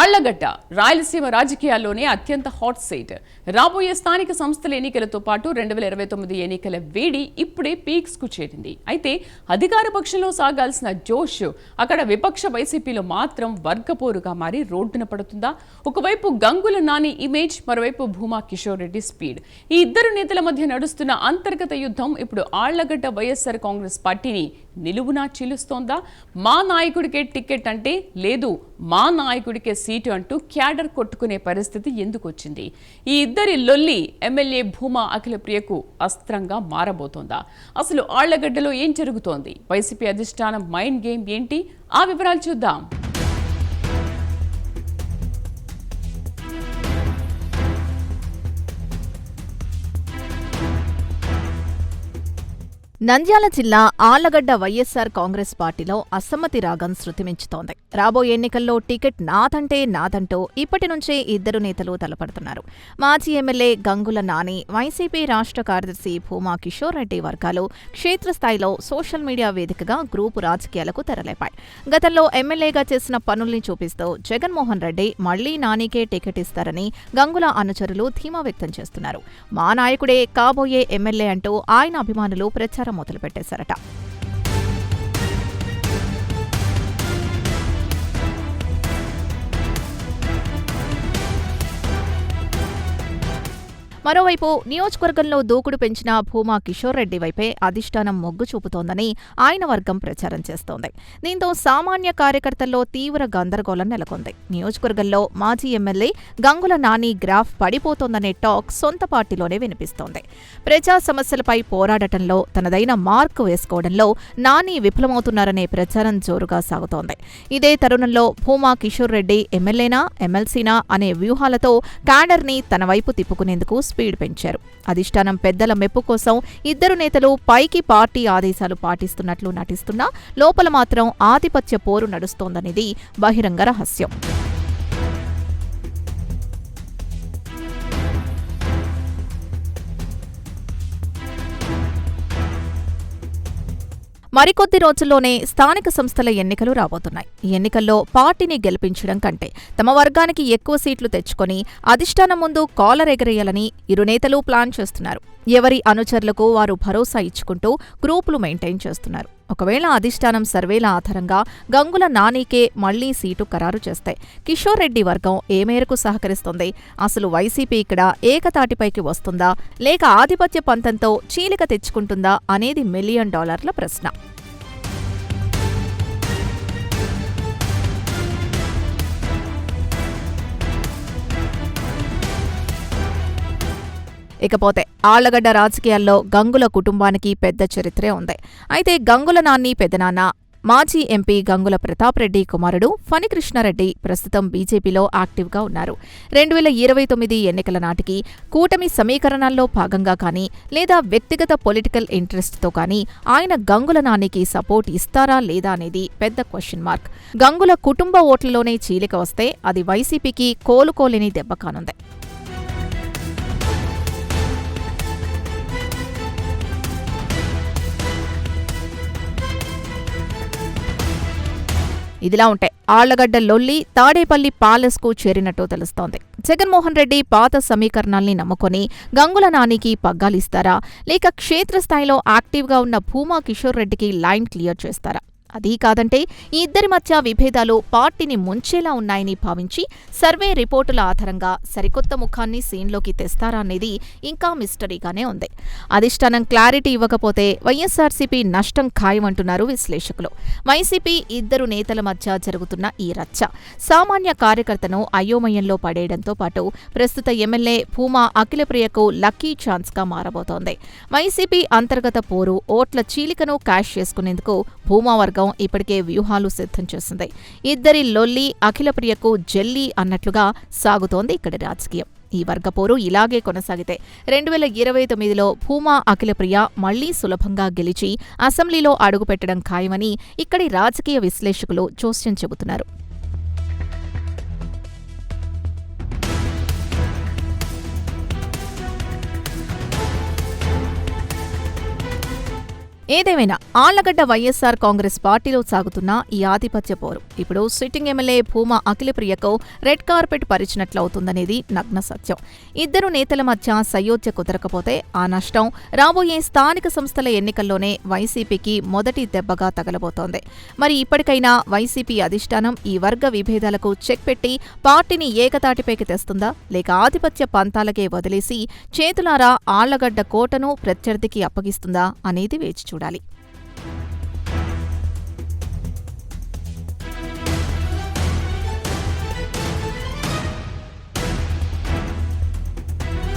ఆళ్లగడ్డ రాయలసీమ రాజకీయాల్లోనే అత్యంత hot seat. రాబోయే స్థానిక సంస్థల ఎన్నికలతో పాటు 2029 ఎన్నికల వేడి ఇప్పుడే పీక్స్ కు చేరింది. అయితే అధికార పక్షంలో సాగాల్సిన జోష్ అక్కడ విపక్ష వైసీపీలో మాత్రం వర్గపోరుగా మారి రోడ్డున పడుతుందా? ఒకవైపు గంగుల నాని ఇమేజ్, మరోవైపు భూమా కిషోర్ రెడ్డి స్పీడ్. ఈ ఇద్దరు నేతల మధ్య నడుస్తున్న అంతర్గత యుద్ధం ఇప్పుడు ఆళ్లగడ్డ వైఎస్ఆర్ కాంగ్రెస్ పార్టీని నిలువునా చీలుస్తోందా? మా నాయకుడికే టికెట్ అంటే లేదు, మా నాయకుడికే సీటు అంటూ క్యాడర్ కొట్టుకునే పరిస్థితి ఎందుకు వచ్చింది? ఈ ఇద్దరి లొల్లి ఎమ్మెల్యే భూమా అఖిలప్రియకు అస్త్రంగా మారబోతోందా? అసలు ఆళ్లగడ్డలో ఏం జరుగుతోంది? వైసీపీ అధిష్టానం మైండ్ గేమ్ ఏంటి? ఆ వివరాలు చూద్దాం. నంద్యాల జిల్లా ఆళ్లగడ్డ వైఎస్సార్ కాంగ్రెస్ పార్టీలో అసమ్మతి రాగం శృతిమించుతోంది. రాబోయే ఎన్నికల్లో టికెట్ నాదంటే నాదంటూ ఇప్పటి నుంచే ఇద్దరు నేతలు తలపడుతున్నారు. మాజీ ఎమ్మెల్యే గంగుల నాని, వైసీపీ రాష్ట్ర కార్యదర్శి భూమా కిషోర్ రెడ్డి వర్గాలు క్షేత్రస్థాయిలో సోషల్ మీడియా వేదికగా గ్రూపు రాజకీయాలకు తెరలేపాయి. గతంలో ఎమ్మెల్యేగా చేసిన పనుల్ని చూపిస్తూ జగన్మోహన్ రెడ్డి మళ్లీ నానికే టికెట్ ఇస్తారని గంగుల అనుచరులు ధీమా వ్యక్తం చేస్తున్నారు. మా నాయకుడే కాబోయే ఎమ్మెల్యే అంటూ ఆయన అభిమానులు ప్రచారం మొదలుపెట్టేశారట. మరోవైపు నియోజకవర్గంలో దూకుడు పెంచిన భూమా కిషోర్ రెడ్డి వైపే అధిష్టానం మొగ్గు చూపుతోందని ఆయన వర్గం ప్రచారం చేస్తోంది. దీంతో సామాన్య కార్యకర్తల్లో తీవ్ర గందరగోళం నెలకొంది. నియోజకవర్గంలో మాజీ ఎమ్మెల్యే గంగుల నాని గ్రాఫ్ పడిపోతోందనే టాక్ సొంత పార్టీలోనే వినిపిస్తోంది. ప్రజా సమస్యలపై పోరాడటంలో తనదైన మార్క్ వేసుకోవడంలో నాని విఫలమవుతున్నారనే ప్రచారం జోరుగా సాగుతోంది. ఇదే తరుణంలో భూమా కిషోర్ రెడ్డి ఎమ్మెల్యేనా ఎమ్మెల్సీనా అనే వ్యూహాలతో క్యాడర్ని తన వైపు తిప్పుకునేందుకు స్పీడ్ పెంచారు. అధిష్టానం పెద్దల మెప్పు కోసం ఇద్దరు నేతలు పైకి పార్టీ ఆదేశాలు పాటిస్తున్నట్లు నటిస్తున్నా లోపల మాత్రం ఆధిపత్య పోరు నడుస్తోందనేది బహిరంగ రహస్యం. మరికొద్ది రోజుల్లోనే స్థానిక సంస్థల ఎన్నికలు రాబోతున్నాయి. ఈ ఎన్నికల్లో పార్టీని గెలిపించడం కంటే తమ వర్గానికి ఎక్కువ సీట్లు తెచ్చుకొని అధిష్టానం ముందు కాలర్ ఎగరేయాలని ఇరు నేతలు ప్లాన్ చేస్తున్నారు. ఎవరి అనుచరులకు వారు భరోసా ఇచ్చుకుంటూ గ్రూపులు మెయింటైన్ చేస్తున్నారు. ఒకవేళ అధిష్టానం సర్వేల ఆధారంగా గంగుల నానీకే మళ్లీ సీటు ఖరారు చేస్తే కిషోర్ రెడ్డి వర్గం ఏ మేరకు సహకరిస్తుంది? అసలు వైసీపీ ఇక్కడ ఏకతాటిపైకి వస్తుందా, లేక ఆధిపత్య పంతంతో చీలిక తెచ్చుకుంటుందా అనేది $1 మిలియన్ ప్రశ్న. ఇకపోతే ఆళ్లగడ్డ రాజకీయాల్లో గంగుల కుటుంబానికి పెద్ద చరిత్రే ఉంది. అయితే గంగుల నాని పెదనాన్న మాజీ ఎంపీ గంగుల ప్రతాప్ రెడ్డి కుమారుడు ఫణికృష్ణారెడ్డి ప్రస్తుతం బీజేపీలో యాక్టివ్గా ఉన్నారు. 2029 ఎన్నికల నాటికి కూటమి సమీకరణాల్లో భాగంగా కానీ లేదా వ్యక్తిగత పొలిటికల్ ఇంట్రెస్ట్తో కానీ ఆయన గంగుల నానికి సపోర్ట్ ఇస్తారా లేదా అనేది పెద్ద క్వశ్చన్ మార్క్. గంగుల కుటుంబ ఓట్లలోనే చీలిక వస్తే అది వైసీపీకి కోలుకోలేని దెబ్బ కానుంది. ఇదిలా ఉంటే ఆళ్లగడ్డ లొల్లి తాడేపల్లి ప్యాలెస్కు చేరినట్టు తెలుస్తోంది. జగన్మోహన్ రెడ్డి పాత సమీకరణాల్ని నమ్ముకొని గంగుల నానికి పగ్గాలిస్తారా, లేక క్షేత్రస్థాయిలో యాక్టివ్గా ఉన్న భూమా కిషోర్ రెడ్డికి లైన్ క్లియర్ చేస్తారా? అదీ కాదంటే ఈ ఇద్దరి మధ్య విభేదాలు పార్టీని ముంచేలా ఉన్నాయని భావించి సర్వే రిపోర్టుల ఆధారంగా సరికొత్త ముఖాన్ని సీన్లోకి తెస్తారా అనేది ఇంకా మిస్టరీగానే ఉంది. అధిష్టానం క్లారిటీ ఇవ్వకపోతే వైఎస్సార్సీపీ నష్టం ఖాయమంటున్నారు విశ్లేషకులు. వైసీపీ ఇద్దరు నేతల మధ్య జరుగుతున్న ఈ రచ్చ సామాన్య కార్యకర్తను అయోమయంలో పడేయడంతో పాటు ప్రస్తుత ఎమ్మెల్యే భూమా అఖిలప్రియకు లక్కీ ఛాన్స్గా మారబోతోంది. వైసీపీ అంతర్గత పోరు ఓట్ల చీలికను క్యాష్ చేసుకునేందుకు భూమా వర్గం ఇప్పటికే వ్యూహాలు సిద్ధం చేసింది. ఇద్దరి లొల్లి అఖిలప్రియకు జెల్లీ అన్నట్లుగా సాగుతోంది ఇక్కడి రాజకీయం. ఈ వర్గపోరు ఇలాగే కొనసాగితే 2029లో భూమా అఖిలప్రియ మళ్లీ సులభంగా గెలిచి అసెంబ్లీలో అడుగుపెట్టడం ఖాయమని ఇక్కడి రాజకీయ విశ్లేషకులు జోస్యం చెబుతున్నారు. ఏదేమైనా ఆళ్లగడ్డ వైఎస్సార్ కాంగ్రెస్ పార్టీలో సాగుతున్న ఈ ఆధిపత్య పోరు ఇప్పుడు సిట్టింగ్ ఎమ్మెల్యే భూమా అఖిలప్రియకు రెడ్ కార్పెట్ పరిచినట్లవుతుందనేది నగ్న సత్యం. ఇద్దరు నేతల మధ్య సయోధ్య కుదరకపోతే ఆ నష్టం రాబోయే స్థానిక సంస్థల ఎన్నికల్లోనే వైసీపీకి మొదటి దెబ్బగా తగలబోతోంది. మరి ఇప్పటికైనా వైసీపీ అధిష్టానం ఈ వర్గ విభేదాలకు చెక్ పెట్టి పార్టీని ఏకతాటిపైకి తెస్తుందా, లేక ఆధిపత్య పంతాలకే వదిలేసి చేతులారా ఆళ్లగడ్డ కోటను ప్రత్యర్థికి అప్పగిస్తుందా అనేది వేచి చూడాలి.